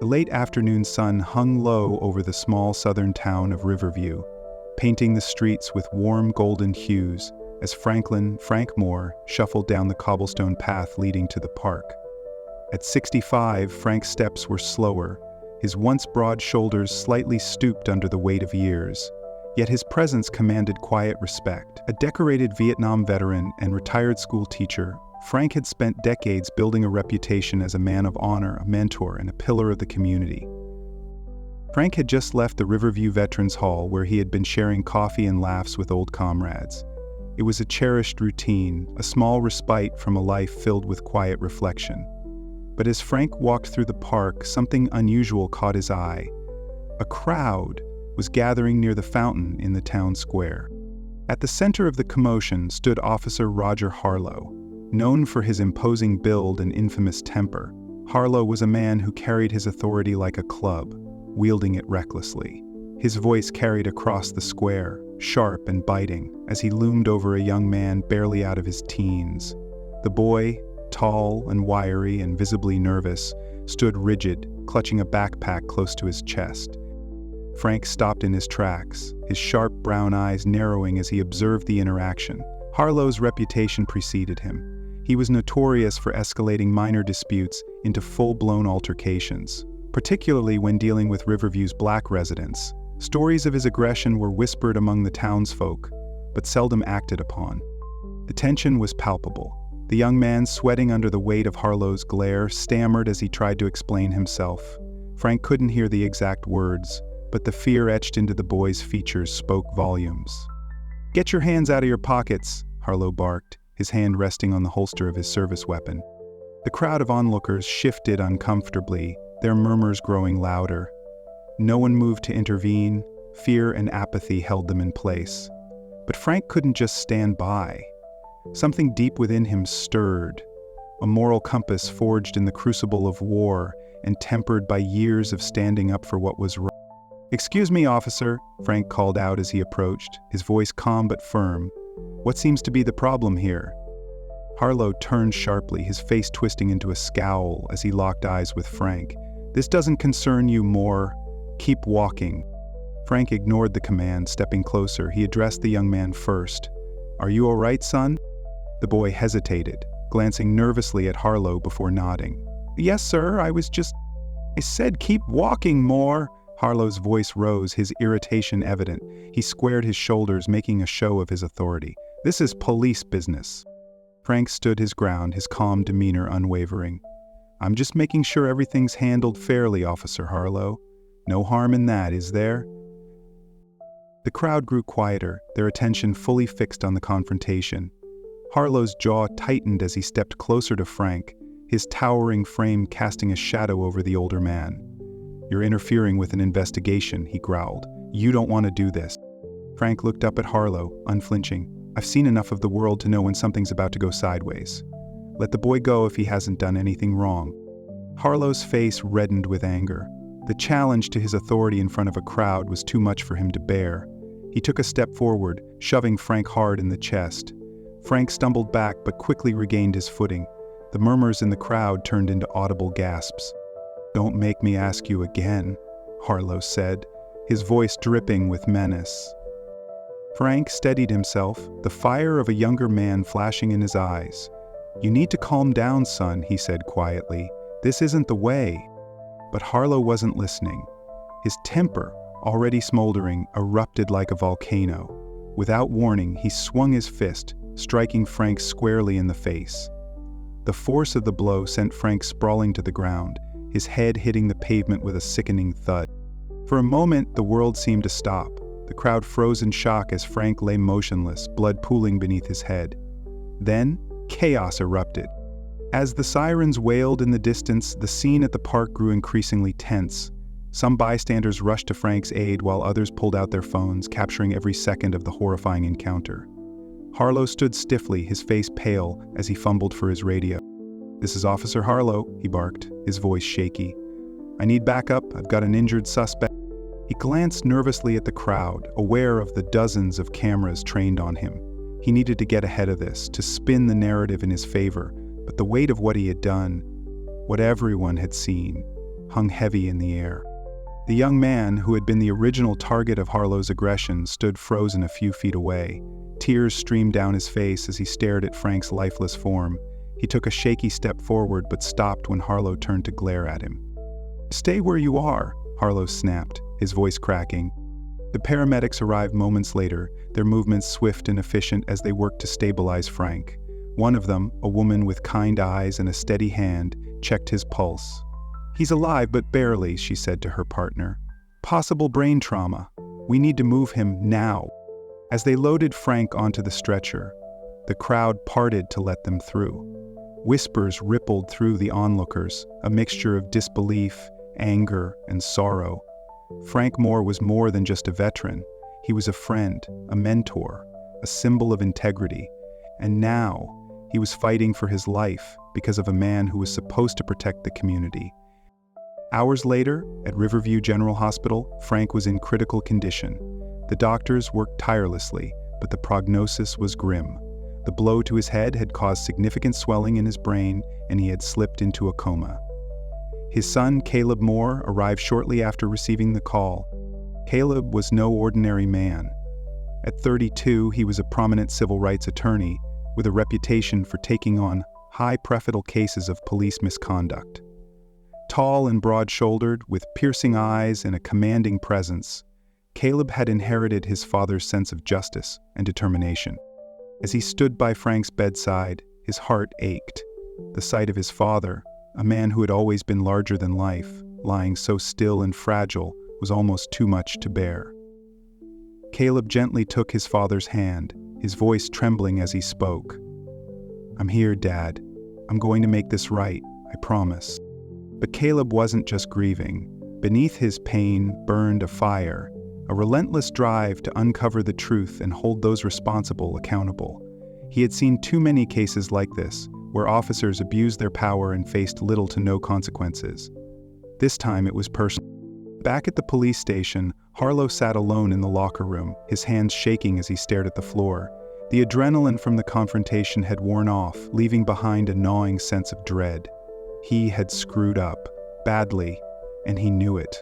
The late afternoon sun hung low over the small southern town of Riverview, painting the streets with warm golden hues as Frank Moore shuffled down the cobblestone path leading to the park. At 65, Frank's steps were slower, his once broad shoulders slightly stooped under the weight of years. Yet his presence commanded quiet respect. A decorated Vietnam veteran and retired school teacher, Frank had spent decades building a reputation as a man of honor, a mentor, and a pillar of the community. Frank had just left the Riverview Veterans Hall where he had been sharing coffee and laughs with old comrades. It was a cherished routine, a small respite from a life filled with quiet reflection. But as Frank walked through the park, something unusual caught his eye. A crowd was gathering near the fountain in the town square. At the center of the commotion stood Officer Roger Harlow. Known for his imposing build and infamous temper, Harlow was a man who carried his authority like a club, wielding it recklessly. His voice carried across the square, sharp and biting, as he loomed over a young man barely out of his teens. The boy, tall and wiry and visibly nervous, stood rigid, clutching a backpack close to his chest. Frank stopped in his tracks, his sharp brown eyes narrowing as he observed the interaction. Harlow's reputation preceded him. He was notorious for escalating minor disputes into full-blown altercations, particularly when dealing with Riverview's black residents. Stories of his aggression were whispered among the townsfolk, but seldom acted upon. The tension was palpable. The young man, sweating under the weight of Harlow's glare, stammered as he tried to explain himself. Frank couldn't hear the exact words, but the fear etched into the boy's features spoke volumes. "Get your hands out of your pockets," Harlow barked, his hand resting on the holster of his service weapon. The crowd of onlookers shifted uncomfortably, their murmurs growing louder. No one moved to intervene. Fear and apathy held them in place. But Frank couldn't just stand by. Something deep within him stirred, a moral compass forged in the crucible of war and tempered by years of standing up for what was right. "Excuse me, officer," Frank called out as he approached, his voice calm but firm. "What seems to be the problem here?" Harlow turned sharply, his face twisting into a scowl as he locked eyes with Frank. "This doesn't concern you, Moore. Keep walking." Frank ignored the command, stepping closer. He addressed the young man first. "Are you all right, son?" The boy hesitated, glancing nervously at Harlow before nodding. "Yes, sir, I said keep walking, Moore." Harlow's voice rose, his irritation evident. He squared his shoulders, making a show of his authority. "This is police business." Frank stood his ground, his calm demeanor unwavering. "I'm just making sure everything's handled fairly, Officer Harlow. No harm in that, is there?" The crowd grew quieter, their attention fully fixed on the confrontation. Harlow's jaw tightened as he stepped closer to Frank, his towering frame casting a shadow over the older man. "You're interfering with an investigation," he growled. "You don't want to do this." Frank looked up at Harlow, unflinching. "I've seen enough of the world to know when something's about to go sideways. Let the boy go if he hasn't done anything wrong." Harlow's face reddened with anger. The challenge to his authority in front of a crowd was too much for him to bear. He took a step forward, shoving Frank hard in the chest. Frank stumbled back but quickly regained his footing. The murmurs in the crowd turned into audible gasps. "Don't make me ask you again," Harlow said, his voice dripping with menace. Frank steadied himself, the fire of a younger man flashing in his eyes. "You need to calm down, son," he said quietly. "This isn't the way." But Harlow wasn't listening. His temper, already smoldering, erupted like a volcano. Without warning, he swung his fist, striking Frank squarely in the face. The force of the blow sent Frank sprawling to the ground, his head hitting the pavement with a sickening thud. For a moment, the world seemed to stop. The crowd froze in shock as Frank lay motionless, blood pooling beneath his head. Then, chaos erupted. As the sirens wailed in the distance, the scene at the park grew increasingly tense. Some bystanders rushed to Frank's aid while others pulled out their phones, capturing every second of the horrifying encounter. Harlow stood stiffly, his face pale, as he fumbled for his radio. "This is Officer Harlow," he barked, his voice shaky. "I need backup. I've got an injured suspect." He glanced nervously at the crowd, aware of the dozens of cameras trained on him. He needed to get ahead of this, to spin the narrative in his favor, but the weight of what he had done, what everyone had seen. hung heavy in the air. The young man, who had been the original target of Harlow's aggression, stood frozen a few feet away. Tears streamed down his face as he stared at Frank's lifeless form. He took a shaky step forward but stopped when Harlow turned to glare at him. "Stay where you are," Harlow snapped, his voice cracking. The paramedics arrived moments later, their movements swift and efficient as they worked to stabilize Frank. One of them, a woman with kind eyes and a steady hand, checked his pulse. "He's alive, but barely," she said to her partner. "Possible brain trauma. We need to move him now." As they loaded Frank onto the stretcher, the crowd parted to let them through. Whispers rippled through the onlookers, a mixture of disbelief, anger, and sorrow. Frank Moore was more than just a veteran. He was a friend, a mentor, a symbol of integrity. And now, he was fighting for his life because of a man who was supposed to protect the community. Hours later, at Riverview General Hospital, Frank was in critical condition. The doctors worked tirelessly, but the prognosis was grim. The blow to his head had caused significant swelling in his brain, and he had slipped into a coma. His son, Caleb Moore, arrived shortly after receiving the call. Caleb was no ordinary man. At 32, he was a prominent civil rights attorney with a reputation for taking on high-profile cases of police misconduct. Tall and broad-shouldered, with piercing eyes and a commanding presence, Caleb had inherited his father's sense of justice and determination. As he stood by Frank's bedside, his heart ached. The sight of his father, a man who had always been larger than life, lying so still and fragile, was almost too much to bear. Caleb gently took his father's hand, his voice trembling as he spoke. "I'm here, Dad. I'm going to make this right, I promise." But Caleb wasn't just grieving. Beneath his pain burned a fire, a relentless drive to uncover the truth and hold those responsible accountable. He had seen too many cases like this, where officers abused their power and faced little to no consequences. This time it was personal. Back at the police station, Harlow sat alone in the locker room, his hands shaking as he stared at the floor. The adrenaline from the confrontation had worn off, leaving behind a gnawing sense of dread. He had screwed up, badly, and he knew it.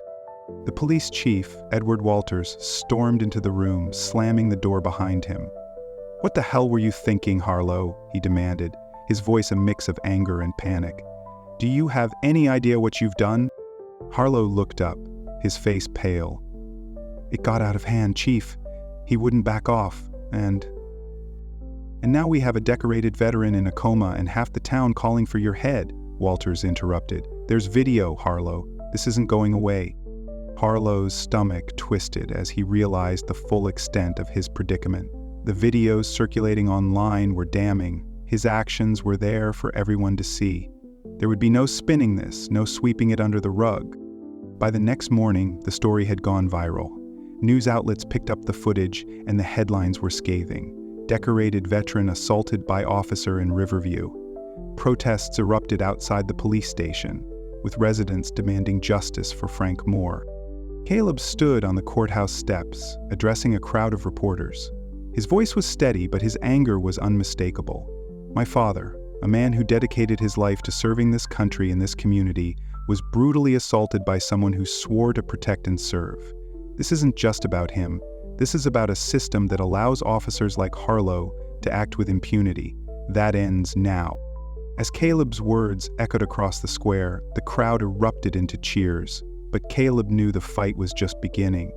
The police chief, Edward Walters, stormed into the room, slamming the door behind him. "What the hell were you thinking, Harlow?" he demanded, his voice a mix of anger and panic. "Do you have any idea what you've done?" Harlow looked up, his face pale. "It got out of hand, Chief. He wouldn't back off, and now we have a decorated veteran in a coma and half the town calling for your head," Walters interrupted. "There's video, Harlow. This isn't going away." Harlow's stomach twisted as he realized the full extent of his predicament. The videos circulating online were damning. His actions were there for everyone to see. There would be no spinning this, no sweeping it under the rug. By the next morning, the story had gone viral. News outlets picked up the footage, and the headlines were scathing. "Decorated veteran assaulted by officer in Riverview." Protests erupted outside the police station, with residents demanding justice for Frank Moore. Caleb stood on the courthouse steps, addressing a crowd of reporters. His voice was steady, but his anger was unmistakable. "My father, a man who dedicated his life to serving this country and this community, was brutally assaulted by someone who swore to protect and serve. This isn't just about him. This is about a system that allows officers like Harlow to act with impunity. That ends now." As Caleb's words echoed across the square, the crowd erupted into cheers. But Caleb knew the fight was just beginning.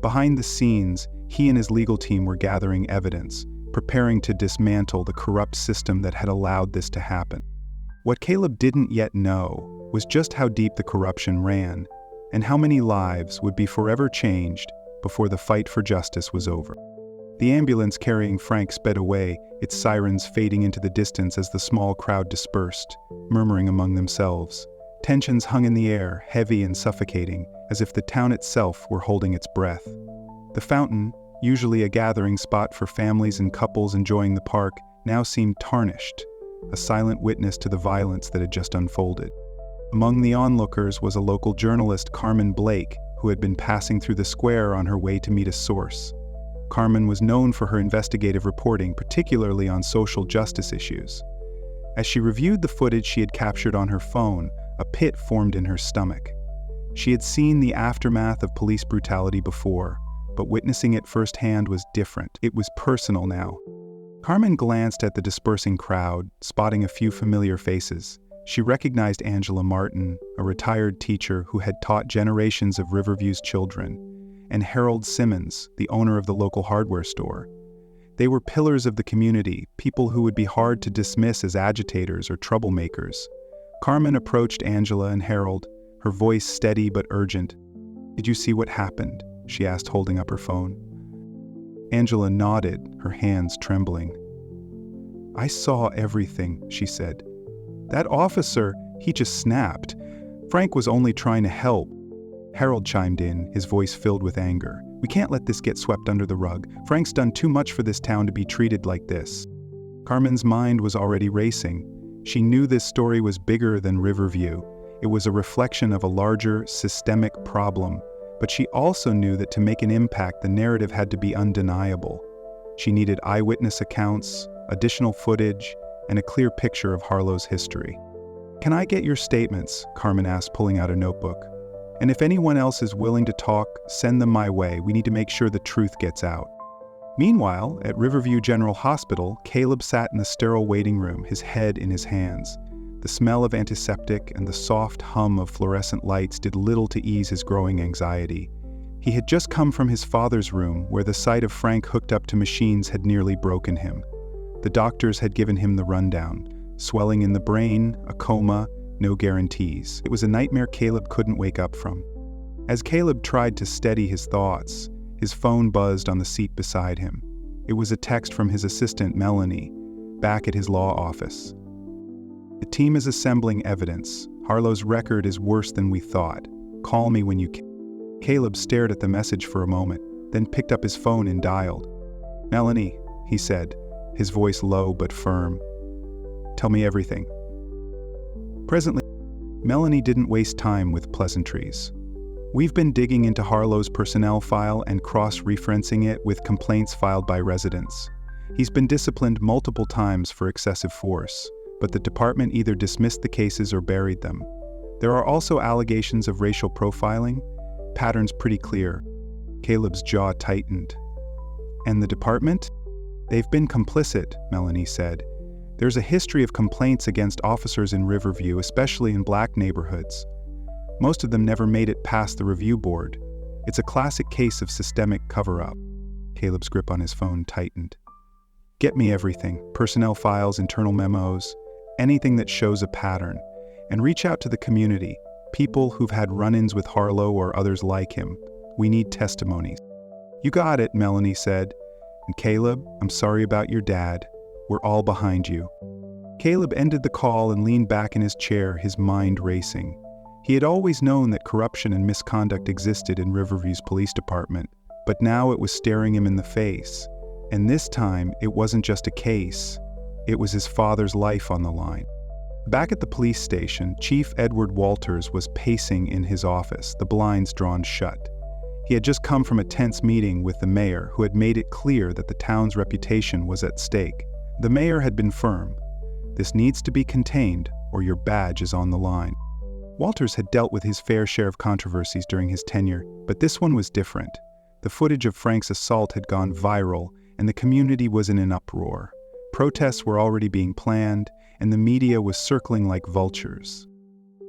Behind the scenes, he and his legal team were gathering evidence, preparing to dismantle the corrupt system that had allowed this to happen. What Caleb didn't yet know was just how deep the corruption ran, and how many lives would be forever changed before the fight for justice was over. The ambulance carrying Frank sped away, its sirens fading into the distance as the small crowd dispersed, murmuring among themselves. Tensions hung in the air, heavy and suffocating, as if the town itself were holding its breath. The fountain, usually a gathering spot for families and couples enjoying the park, now seemed tarnished, a silent witness to the violence that had just unfolded. Among the onlookers was a local journalist, Carmen Blake, who had been passing through the square on her way to meet a source. Carmen was known for her investigative reporting, particularly on social justice issues. As she reviewed the footage she had captured on her phone, a pit formed in her stomach. She had seen the aftermath of police brutality before, but witnessing it firsthand was different. It was personal now. Carmen glanced at the dispersing crowd, spotting a few familiar faces. She recognized Angela Martin, a retired teacher who had taught generations of Riverview's children, and Harold Simmons, the owner of the local hardware store. They were pillars of the community, people who would be hard to dismiss as agitators or troublemakers. Carmen approached Angela and Harold, her voice steady but urgent. "Did you see what happened?" she asked, holding up her phone. Angela nodded, her hands trembling. "I saw everything," she said. "That officer, he just snapped. Frank was only trying to help." Harold chimed in, his voice filled with anger. "We can't let this get swept under the rug. Frank's done too much for this town to be treated like this." Carmen's mind was already racing. She knew this story was bigger than Riverview. It was a reflection of a larger, systemic problem. But she also knew that to make an impact, the narrative had to be undeniable. She needed eyewitness accounts, additional footage, and a clear picture of Harlow's history. "Can I get your statements?" Carmen asked, pulling out a notebook. "And if anyone else is willing to talk, send them my way. We need to make sure the truth gets out." Meanwhile, at Riverview General Hospital, Caleb sat in the sterile waiting room, his head in his hands. The smell of antiseptic and the soft hum of fluorescent lights did little to ease his growing anxiety. He had just come from his father's room, where the sight of Frank hooked up to machines had nearly broken him. The doctors had given him the rundown. Swelling in the brain, a coma, no guarantees. It was a nightmare Caleb couldn't wake up from. As Caleb tried to steady his thoughts, his phone buzzed on the seat beside him. It was a text from his assistant, Melanie, back at his law office. "The team is assembling evidence. Harlow's record is worse than we thought. Call me when you can." Caleb stared at the message for a moment, then picked up his phone and dialed. "Melanie," he said, his voice low but firm. "Tell me everything." Presently, Melanie didn't waste time with pleasantries. "We've been digging into Harlow's personnel file and cross-referencing it with complaints filed by residents. He's been disciplined multiple times for excessive force, but the department either dismissed the cases or buried them. There are also allegations of racial profiling, patterns pretty clear." Caleb's jaw tightened. "And the department? They've been complicit," Melanie said. "There's a history of complaints against officers in Riverview, especially in black neighborhoods. Most of them never made it past the review board. It's a classic case of systemic cover-up." Caleb's grip on his phone tightened. "Get me everything, personnel files, internal memos, anything that shows a pattern, and reach out to the community, people who've had run-ins with Harlow or others like him. We need testimonies." "You got it," Melanie said. "And Caleb, I'm sorry about your dad. We're all behind you." Caleb ended the call and leaned back in his chair, his mind racing. He had always known that corruption and misconduct existed in Riverview's police department, but now it was staring him in the face. And this time, it wasn't just a case. It was his father's life on the line. Back at the police station, Chief Edward Walters was pacing in his office, the blinds drawn shut. He had just come from a tense meeting with the mayor, who had made it clear that the town's reputation was at stake. The mayor had been firm. "This needs to be contained, or your badge is on the line." Walters had dealt with his fair share of controversies during his tenure, but this one was different. The footage of Frank's assault had gone viral, and the community was in an uproar. Protests were already being planned, and the media was circling like vultures.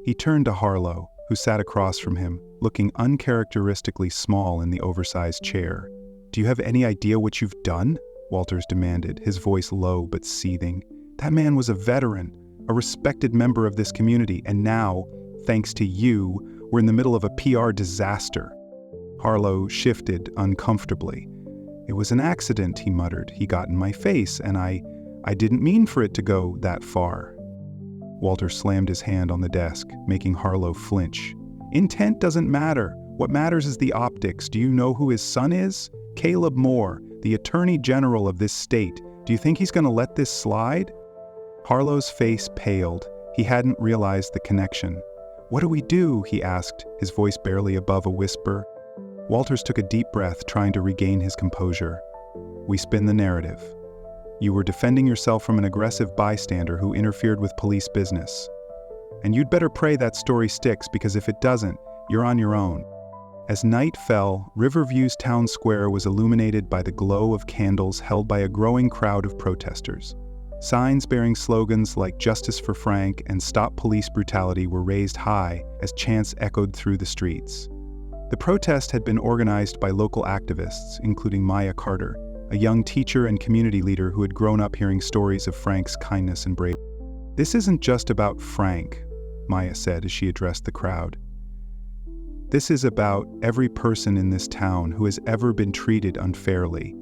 He turned to Harlow, who sat across from him, looking uncharacteristically small in the oversized chair. "Do you have any idea what you've done?" Walters demanded, his voice low but seething. "That man was a veteran, a respected member of this community, and now, thanks to you, we're in the middle of a PR disaster." Harlow shifted uncomfortably. "It was an accident," he muttered. "He got in my face, and I didn't mean for it to go that far." Walter slammed his hand on the desk, making Harlow flinch. "Intent doesn't matter. What matters is the optics. Do you know who his son is? Caleb Moore, the Attorney General of this state. Do you think he's going to let this slide?" Harlow's face paled. He hadn't realized the connection. "What do we do?" he asked, his voice barely above a whisper. Walters took a deep breath, trying to regain his composure. "We spin the narrative. You were defending yourself from an aggressive bystander who interfered with police business. And you'd better pray that story sticks, because if it doesn't, You're on your own." As night fell, Riverview's town square was illuminated by the glow of candles held by a growing crowd of protesters. Signs bearing slogans like "Justice for Frank" and "Stop Police Brutality" were raised high as chants echoed through the streets. The protest had been organized by local activists, including Maya Carter, a young teacher and community leader who had grown up hearing stories of Frank's kindness and bravery. "This isn't just about Frank," Maya said as she addressed the crowd. "This is about every person in this town who has ever been treated unfairly,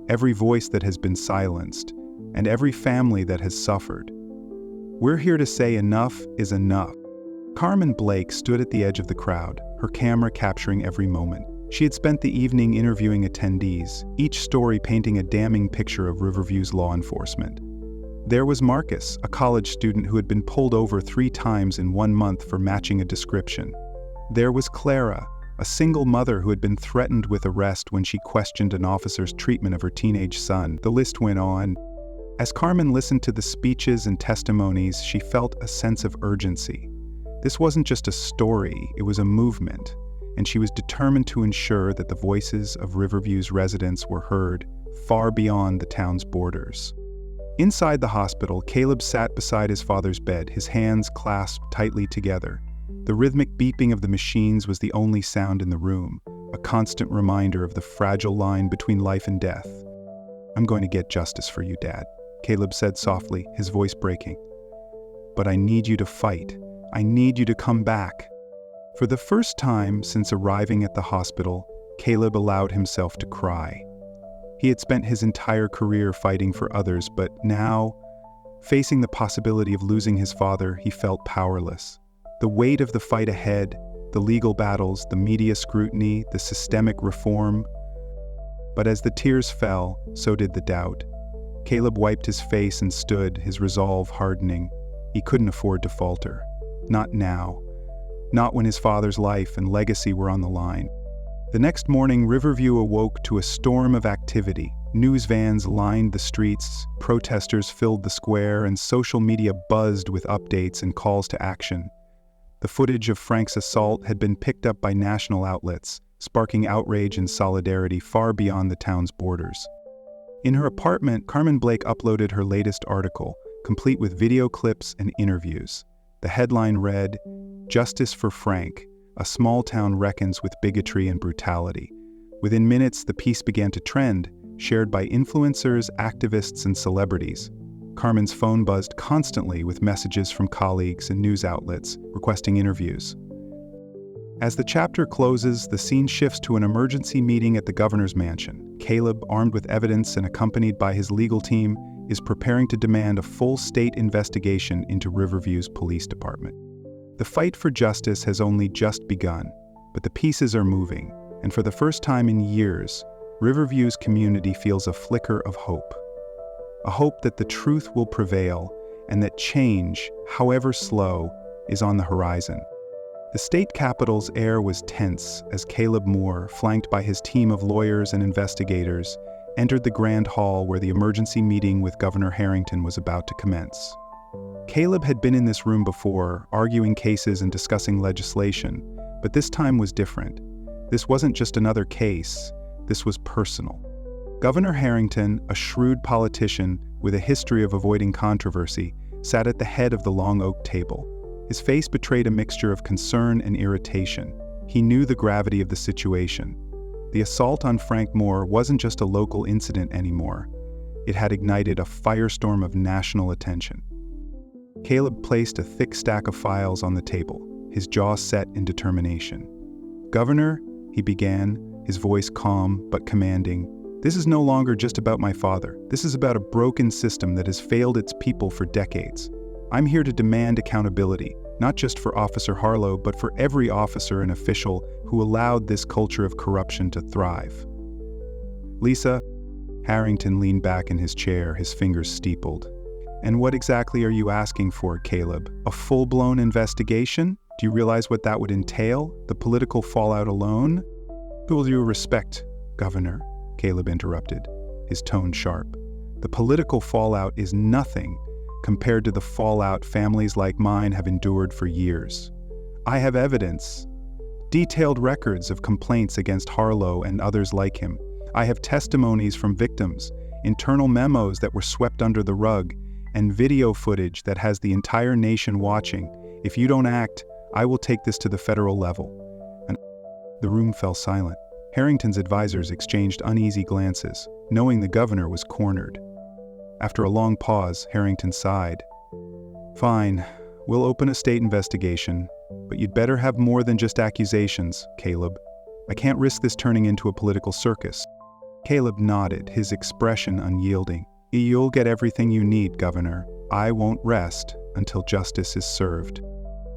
every voice that has been silenced, and every family that has suffered. We're here to say enough is enough." Carmen Blake stood at the edge of the crowd, her camera capturing every moment. She had spent the evening interviewing attendees, each story painting a damning picture of Riverview's law enforcement. There was Marcus, a college student who had been pulled over 3 times in 1 month for matching a description. There was Clara, a single mother who had been threatened with arrest when she questioned an officer's treatment of her teenage son. The list went on. As Carmen listened to the speeches and testimonies, she felt a sense of urgency. This wasn't just a story, it was a movement, and she was determined to ensure that the voices of Riverview's residents were heard far beyond the town's borders. Inside the hospital, Caleb sat beside his father's bed, his hands clasped tightly together. The rhythmic beeping of the machines was the only sound in the room, a constant reminder of the fragile line between life and death. "I'm going to get justice for you, Dad," Caleb said softly, his voice breaking. "But I need you to fight. I need you to come back." For the first time since arriving at the hospital, Caleb allowed himself to cry. He had spent his entire career fighting for others, but now, facing the possibility of losing his father, he felt powerless. The weight of the fight ahead, the legal battles, the media scrutiny, the systemic reform. But as the tears fell, so did the doubt. Caleb wiped his face and stood, his resolve hardening. He couldn't afford to falter. Not now. Not when his father's life and legacy were on the line. The next morning, Riverview awoke to a storm of activity. News vans lined the streets, protesters filled the square, and social media buzzed with updates and calls to action. The footage of Frank's assault had been picked up by national outlets, sparking outrage and solidarity far beyond the town's borders. In her apartment, Carmen Blake uploaded her latest article, complete with video clips and interviews. The headline read, "Justice for Frank, a small town reckons with bigotry and brutality." Within minutes, the piece began to trend, shared by influencers, activists, and celebrities. Carmen's phone buzzed constantly with messages from colleagues and news outlets requesting interviews. As the chapter closes, the scene shifts to an emergency meeting at the governor's mansion. Caleb, armed with evidence and accompanied by his legal team, is preparing to demand a full state investigation into Riverview's police department. The fight for justice has only just begun, but the pieces are moving, and for the first time in years, Riverview's community feels a flicker of hope. A hope that the truth will prevail and that change, however slow, is on the horizon. The state capitol's air was tense as Caleb Moore, flanked by his team of lawyers and investigators, entered the grand hall where the emergency meeting with Governor Harrington was about to commence. Caleb had been in this room before, arguing cases and discussing legislation, but this time was different. This wasn't just another case, this was personal. Governor Harrington, a shrewd politician with a history of avoiding controversy, sat at the head of the long oak table. His face betrayed a mixture of concern and irritation. He knew the gravity of the situation. The assault on Frank Moore wasn't just a local incident anymore. It had ignited a firestorm of national attention. Caleb placed a thick stack of files on the table, his jaw set in determination. "Governor," he began, his voice calm but commanding, "this is no longer just about my father. This is about a broken system that has failed its people for decades. I'm here to demand accountability, not just for Officer Harlow, but for every officer and official who allowed this culture of corruption to thrive." "Lisa," Harrington leaned back in his chair, his fingers steepled. "And what exactly are you asking for, Caleb? A full-blown investigation? Do you realize what that would entail? The political fallout alone?" "With all due respect, Governor," Caleb interrupted, his tone sharp. "The political fallout is nothing compared to the fallout families like mine have endured for years. I have evidence. Detailed records of complaints against Harlow and others like him. I have testimonies from victims, internal memos that were swept under the rug, and video footage that has the entire nation watching. If you don't act, I will take this to the federal level." And the room fell silent. Harrington's advisors exchanged uneasy glances, knowing the governor was cornered. After a long pause, Harrington sighed. "Fine, we'll open a state investigation, but you'd better have more than just accusations, Caleb. I can't risk this turning into a political circus." Caleb nodded, his expression unyielding. "You'll get everything you need, Governor. I won't rest until justice is served."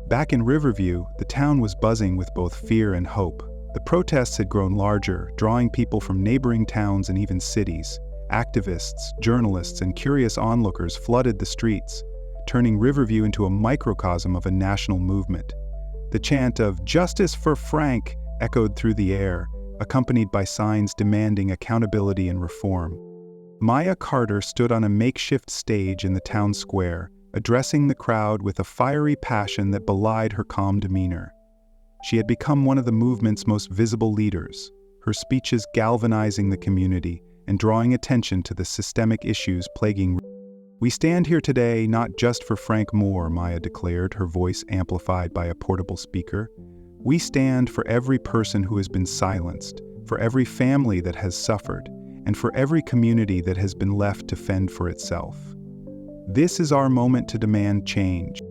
Back in Riverview, the town was buzzing with both fear and hope. The protests had grown larger, drawing people from neighboring towns and even cities. Activists, journalists, and curious onlookers flooded the streets, turning Riverview into a microcosm of a national movement. The chant of "Justice for Frank" echoed through the air, accompanied by signs demanding accountability and reform. Maya Carter stood on a makeshift stage in the town square, addressing the crowd with a fiery passion that belied her calm demeanor. She had become one of the movement's most visible leaders, her speeches galvanizing the community and drawing attention to the systemic issues plaguing. "We stand here today not just for Frank Moore," Maya declared, her voice amplified by a portable speaker. "We stand for every person who has been silenced, for every family that has suffered, and for every community that has been left to fend for itself. This is our moment to demand change."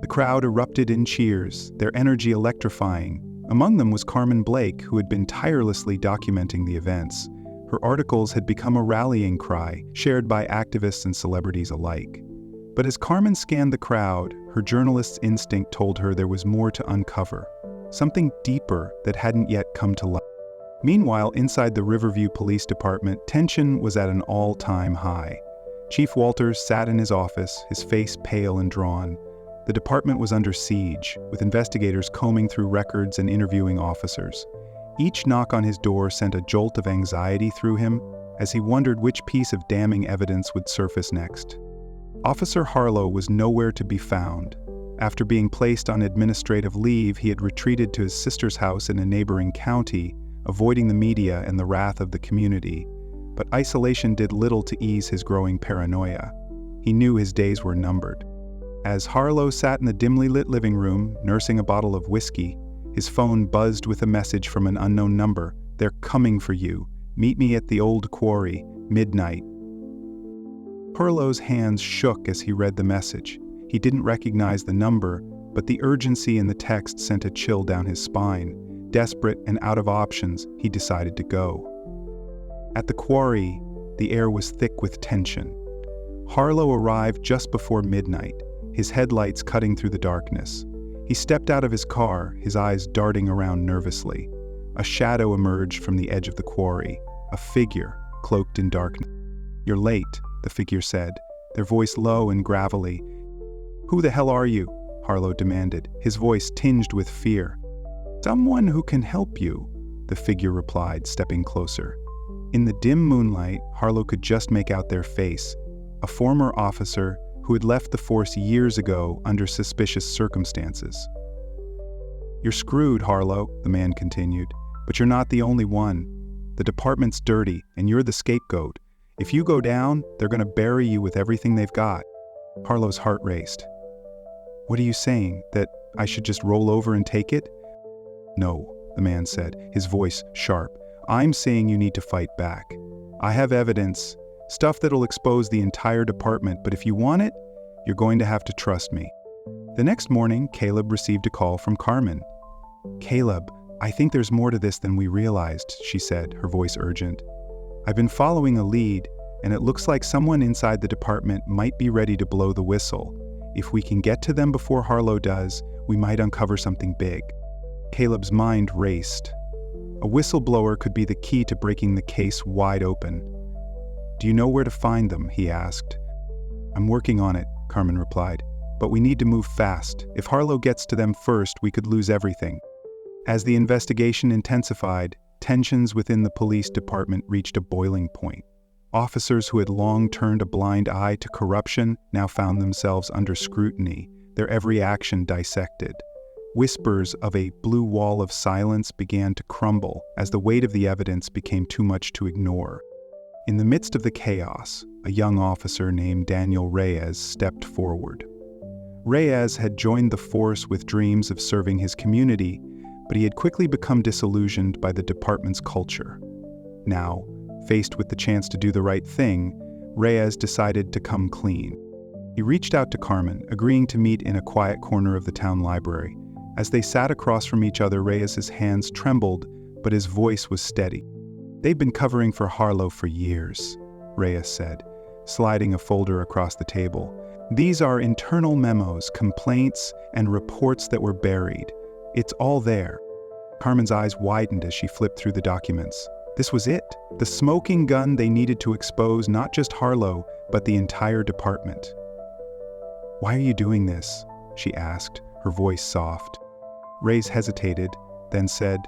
The crowd erupted in cheers, their energy electrifying. Among them was Carmen Blake, who had been tirelessly documenting the events. Her articles had become a rallying cry, shared by activists and celebrities alike. But as Carmen scanned the crowd, her journalist's instinct told her there was more to uncover, something deeper that hadn't yet come to light. Meanwhile, inside the Riverview Police Department, tension was at an all-time high. Chief Walters sat in his office, his face pale and drawn. The department was under siege, with investigators combing through records and interviewing officers. Each knock on his door sent a jolt of anxiety through him as he wondered which piece of damning evidence would surface next. Officer Harlow was nowhere to be found. After being placed on administrative leave, he had retreated to his sister's house in a neighboring county, avoiding the media and the wrath of the community. But isolation did little to ease his growing paranoia. He knew his days were numbered. As Harlow sat in the dimly lit living room, nursing a bottle of whiskey, his phone buzzed with a message from an unknown number. "They're coming for you. Meet me at the old quarry, midnight." Harlow's hands shook as he read the message. He didn't recognize the number, but the urgency in the text sent a chill down his spine. Desperate and out of options, he decided to go. At the quarry, the air was thick with tension. Harlow arrived just before midnight, his headlights cutting through the darkness. He stepped out of his car, his eyes darting around nervously. A shadow emerged from the edge of the quarry, a figure cloaked in darkness. "You're late," the figure said, their voice low and gravelly. "Who the hell are you?" Harlow demanded, his voice tinged with fear. "Someone who can help you," the figure replied, stepping closer. In the dim moonlight, Harlow could just make out their face, a former officer who had left the force years ago under suspicious circumstances. "You're screwed, Harlow," the man continued, "but you're not the only one. The department's dirty, and you're the scapegoat. If you go down, they're going to bury you with everything they've got." Harlow's heart raced. "What are you saying, that I should just roll over and take it?" "No," the man said, his voice sharp. "I'm saying you need to fight back. I have evidence, stuff that'll expose the entire department, but if you want it, you're going to have to trust me." The next morning, Caleb received a call from Carmen. "Caleb, I think there's more to this than we realized," she said, her voice urgent. "I've been following a lead, and it looks like someone inside the department might be ready to blow the whistle. If we can get to them before Harlow does, we might uncover something big." Caleb's mind raced. A whistleblower could be the key to breaking the case wide open. "Do you know where to find them?" he asked. "I'm working on it," Carmen replied, "but we need to move fast. If Harlow gets to them first, we could lose everything." As the investigation intensified, tensions within the police department reached a boiling point. Officers who had long turned a blind eye to corruption now found themselves under scrutiny, their every action dissected. Whispers of a blue wall of silence began to crumble as the weight of the evidence became too much to ignore. In the midst of the chaos, a young officer named Daniel Reyes stepped forward. Reyes had joined the force with dreams of serving his community, but he had quickly become disillusioned by the department's culture. Now, faced with the chance to do the right thing, Reyes decided to come clean. He reached out to Carmen, agreeing to meet in a quiet corner of the town library. As they sat across from each other, Reyes's hands trembled, but his voice was steady. "They've been covering for Harlow for years," Reyes said, sliding a folder across the table. "These are internal memos, complaints, and reports that were buried. It's all there." Carmen's eyes widened as she flipped through the documents. This was it, the smoking gun they needed to expose not just Harlow, but the entire department. "Why are you doing this?" she asked, her voice soft. Reyes hesitated, then said,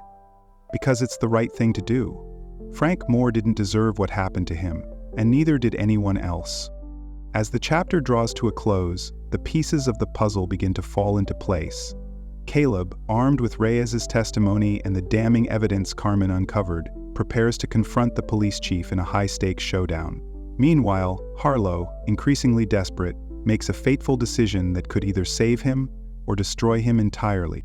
"Because it's the right thing to do. Frank Moore didn't deserve what happened to him, and neither did anyone else." As the chapter draws to a close, the pieces of the puzzle begin to fall into place. Caleb, armed with Reyes's testimony and the damning evidence Carmen uncovered, prepares to confront the police chief in a high-stakes showdown. Meanwhile, Harlow, increasingly desperate, makes a fateful decision that could either save him or destroy him entirely.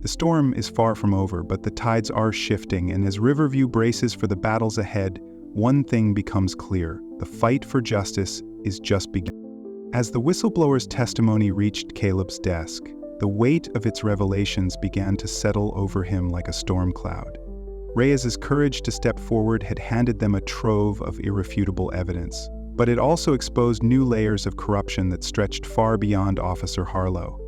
The storm is far from over, but the tides are shifting, and as Riverview braces for the battles ahead, one thing becomes clear: the fight for justice is just beginning. As the whistleblower's testimony reached Caleb's desk, the weight of its revelations began to settle over him like a storm cloud. Reyes's courage to step forward had handed them a trove of irrefutable evidence, but it also exposed new layers of corruption that stretched far beyond Officer Harlow.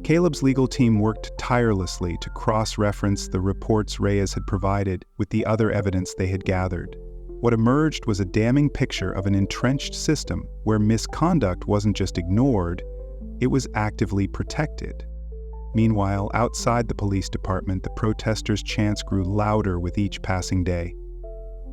Caleb's legal team worked tirelessly to cross-reference the reports Reyes had provided with the other evidence they had gathered. What emerged was a damning picture of an entrenched system where misconduct wasn't just ignored, it was actively protected. Meanwhile, outside the police department, the protesters' chants grew louder with each passing day.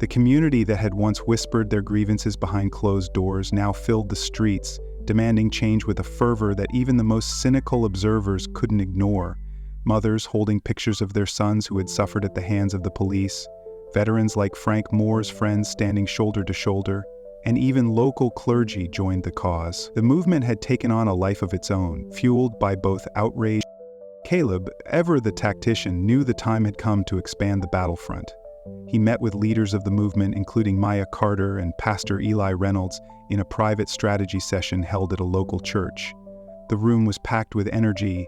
The community that had once whispered their grievances behind closed doors now filled the streets, demanding change with a fervor that even the most cynical observers couldn't ignore. Mothers holding pictures of their sons who had suffered at the hands of the police, veterans like Frank Moore's friends standing shoulder to shoulder, and even local clergy joined the cause. The movement had taken on a life of its own, fueled by both outrage. Caleb, ever the tactician, knew the time had come to expand the battlefront. He met with leaders of the movement, including Maya Carter and Pastor Eli Reynolds, in a private strategy session held at a local church. The room was packed with energy,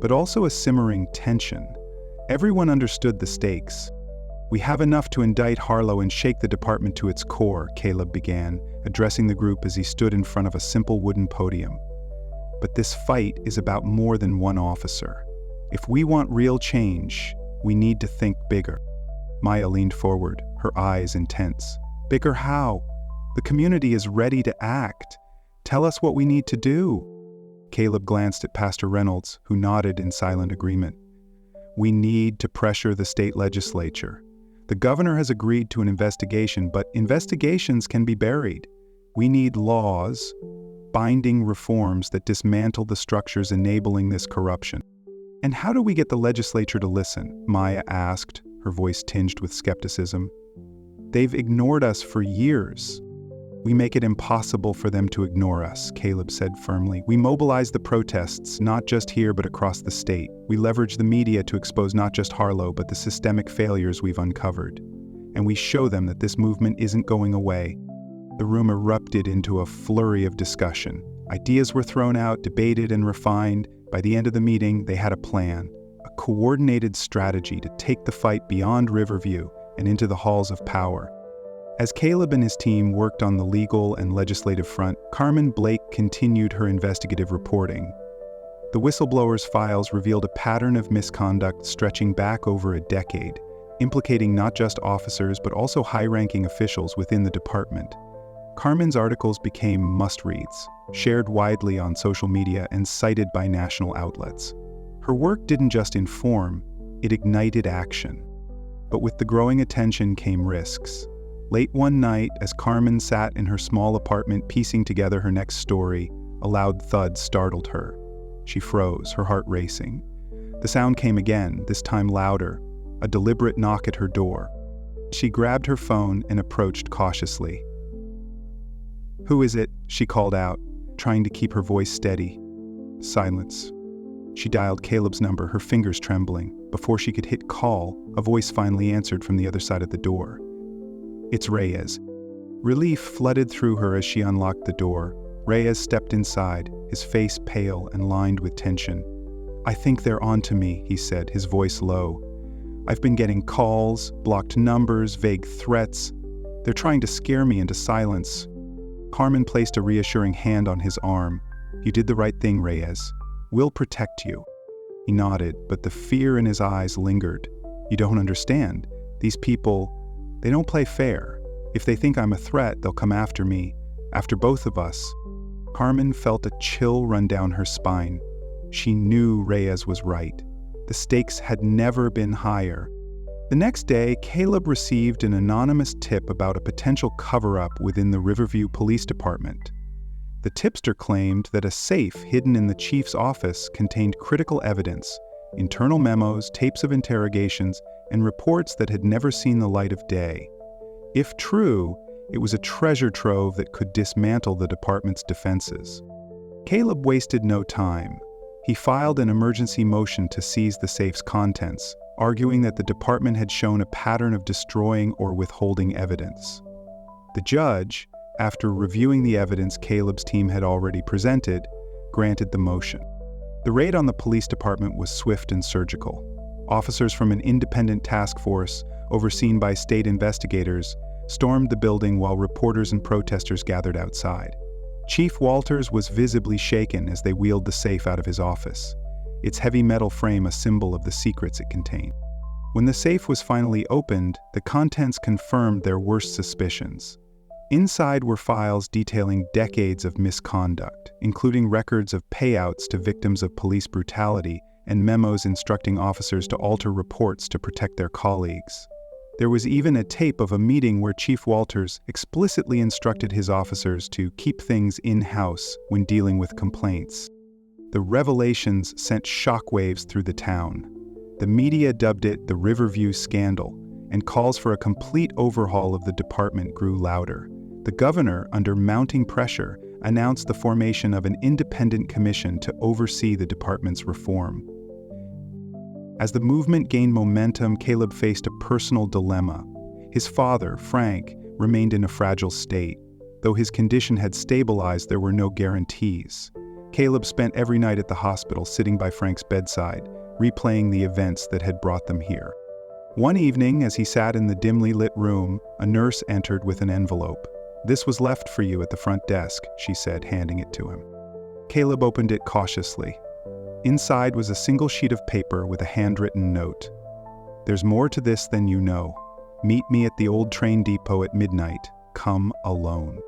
but also a simmering tension. Everyone understood the stakes. "We have enough to indict Harlow and shake the department to its core," Caleb began, addressing the group as he stood in front of a simple wooden podium. "But this fight is about more than one officer. If we want real change, we need to think bigger." Maya leaned forward, her eyes intense. "Bigger how? The community is ready to act. Tell us what we need to do." Caleb glanced at Pastor Reynolds, who nodded in silent agreement. "We need to pressure the state legislature. The governor has agreed to an investigation, but investigations can be buried. We need laws, binding reforms that dismantle the structures enabling this corruption." "And how do we get the legislature to listen?" Maya asked, her voice tinged with skepticism. "They've ignored us for years." "We make it impossible for them to ignore us," Caleb said firmly. "We mobilize the protests, not just here but across the state. We leverage the media to expose not just Harlow but the systemic failures we've uncovered. And we show them that this movement isn't going away." The room erupted into a flurry of discussion. Ideas were thrown out, debated, and refined. By the end of the meeting, they had a plan, a coordinated strategy to take the fight beyond Riverview and into the halls of power. As Caleb and his team worked on the legal and legislative front, Carmen Blake continued her investigative reporting. The whistleblower's files revealed a pattern of misconduct stretching back over a decade, implicating not just officers but also high-ranking officials within the department. Carmen's articles became must-reads, shared widely on social media and cited by national outlets. Her work didn't just inform, it ignited action. But with the growing attention came risks. Late one night, as Carmen sat in her small apartment piecing together her next story, a loud thud startled her. She froze, her heart racing. The sound came again, this time louder, a deliberate knock at her door. She grabbed her phone and approached cautiously. "Who is it?" she called out, trying to keep her voice steady. Silence. She dialed Caleb's number, her fingers trembling. Before she could hit call, a voice finally answered from the other side of the door. "It's Reyes." Relief flooded through her as she unlocked the door. Reyes stepped inside, his face pale and lined with tension. "I think they're on to me," he said, his voice low. "I've been getting calls, blocked numbers, vague threats. They're trying to scare me into silence." Carmen placed a reassuring hand on his arm. "You did the right thing, Reyes. We'll protect you." He nodded, but the fear in his eyes lingered. "You don't understand. These people, they don't play fair. If they think I'm a threat, they'll come after me, after both of us." Carmen felt a chill run down her spine. She knew Reyes was right. The stakes had never been higher. The next day, Caleb received an anonymous tip about a potential cover-up within the Riverview Police Department. The tipster claimed that a safe hidden in the chief's office contained critical evidence, internal memos, tapes of interrogations, and reports that had never seen the light of day. If true, it was a treasure trove that could dismantle the department's defenses. Caleb wasted no time. He filed an emergency motion to seize the safe's contents, arguing that the department had shown a pattern of destroying or withholding evidence. The judge, after reviewing the evidence Caleb's team had already presented, granted the motion. The raid on the police department was swift and surgical. Officers from an independent task force, overseen by state investigators, stormed the building while reporters and protesters gathered outside. Chief Walters was visibly shaken as they wheeled the safe out of his office, its heavy metal frame a symbol of the secrets it contained. When the safe was finally opened, the contents confirmed their worst suspicions. Inside were files detailing decades of misconduct, including records of payouts to victims of police brutality and memos instructing officers to alter reports to protect their colleagues. There was even a tape of a meeting where Chief Walters explicitly instructed his officers to keep things in-house when dealing with complaints. The revelations sent shockwaves through the town. The media dubbed it the Riverview scandal, and calls for a complete overhaul of the department grew louder. The governor, under mounting pressure, announced the formation of an independent commission to oversee the department's reform. As the movement gained momentum, Caleb faced a personal dilemma. His father, Frank, remained in a fragile state. Though his condition had stabilized, there were no guarantees. Caleb spent every night at the hospital sitting by Frank's bedside, replaying the events that had brought them here. One evening, as he sat in the dimly lit room, a nurse entered with an envelope. "This was left for you at the front desk," she said, handing it to him. Caleb opened it cautiously. Inside was a single sheet of paper with a handwritten note. "There's more to this than you know. Meet me at the old train depot at midnight. Come alone."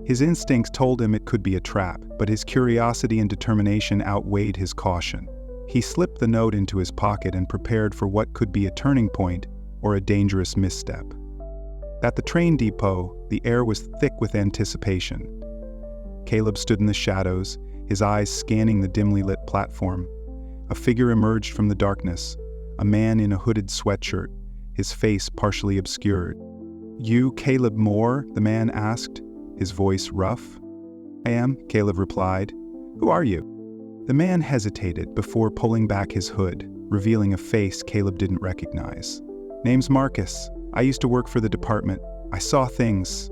His instincts told him it could be a trap, but his curiosity and determination outweighed his caution. He slipped the note into his pocket and prepared for what could be a turning point or a dangerous misstep. At the train depot, the air was thick with anticipation. Caleb stood in the shadows, his eyes scanning the dimly lit platform. A figure emerged from the darkness, a man in a hooded sweatshirt, his face partially obscured. "You, Caleb Moore?" the man asked, his voice rough. "I am," Caleb replied. "Who are you?" The man hesitated before pulling back his hood, revealing a face Caleb didn't recognize. "Name's Marcus. I used to work for the department. I saw things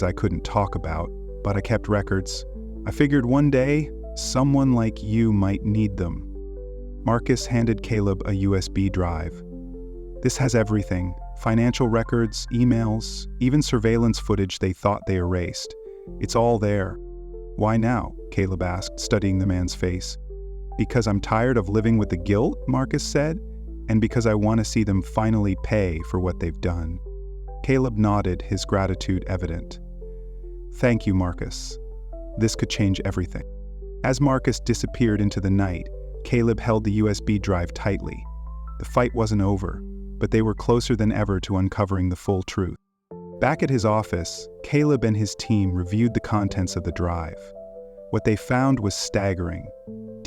I couldn't talk about, but I kept records. I figured one day, someone like you might need them." Marcus handed Caleb a USB drive. "This has everything. Financial records, emails, even surveillance footage they thought they erased. It's all there." "Why now?" Caleb asked, studying the man's face. "Because I'm tired of living with the guilt," Marcus said, "and because I want to see them finally pay for what they've done." Caleb nodded, his gratitude evident. "Thank you, Marcus. This could change everything." As Marcus disappeared into the night, Caleb held the USB drive tightly. The fight wasn't over, but they were closer than ever to uncovering the full truth. Back at his office, Caleb and his team reviewed the contents of the drive. What they found was staggering.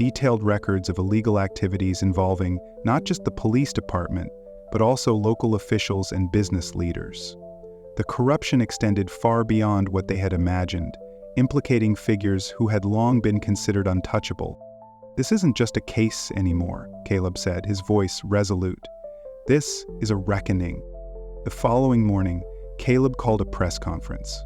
detailed records of illegal activities involving not just the police department, but also local officials and business leaders. The corruption extended far beyond what they had imagined, implicating figures who had long been considered untouchable. "This isn't just a case anymore," Caleb said, his voice resolute. "This is a reckoning." The following morning, Caleb called a press conference.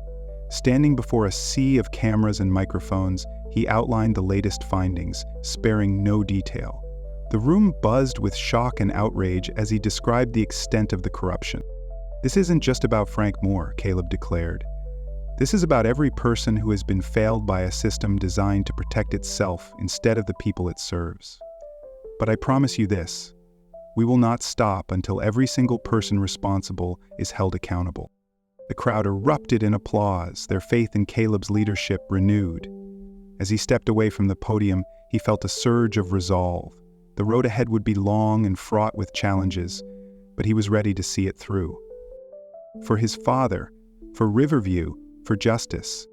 Standing before a sea of cameras and microphones, he outlined the latest findings, sparing no detail. The room buzzed with shock and outrage as he described the extent of the corruption. "This isn't just about Frank Moore," Caleb declared. "This is about every person who has been failed by a system designed to protect itself instead of the people it serves. But I promise you this, we will not stop until every single person responsible is held accountable." The crowd erupted in applause, their faith in Caleb's leadership renewed. As he stepped away from the podium, he felt a surge of resolve. The road ahead would be long and fraught with challenges, but he was ready to see it through. For his father, for Riverview, for justice.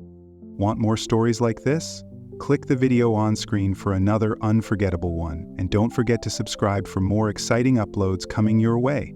Want more stories like this? Click the video on screen for another unforgettable one, and don't forget to subscribe for more exciting uploads coming your way.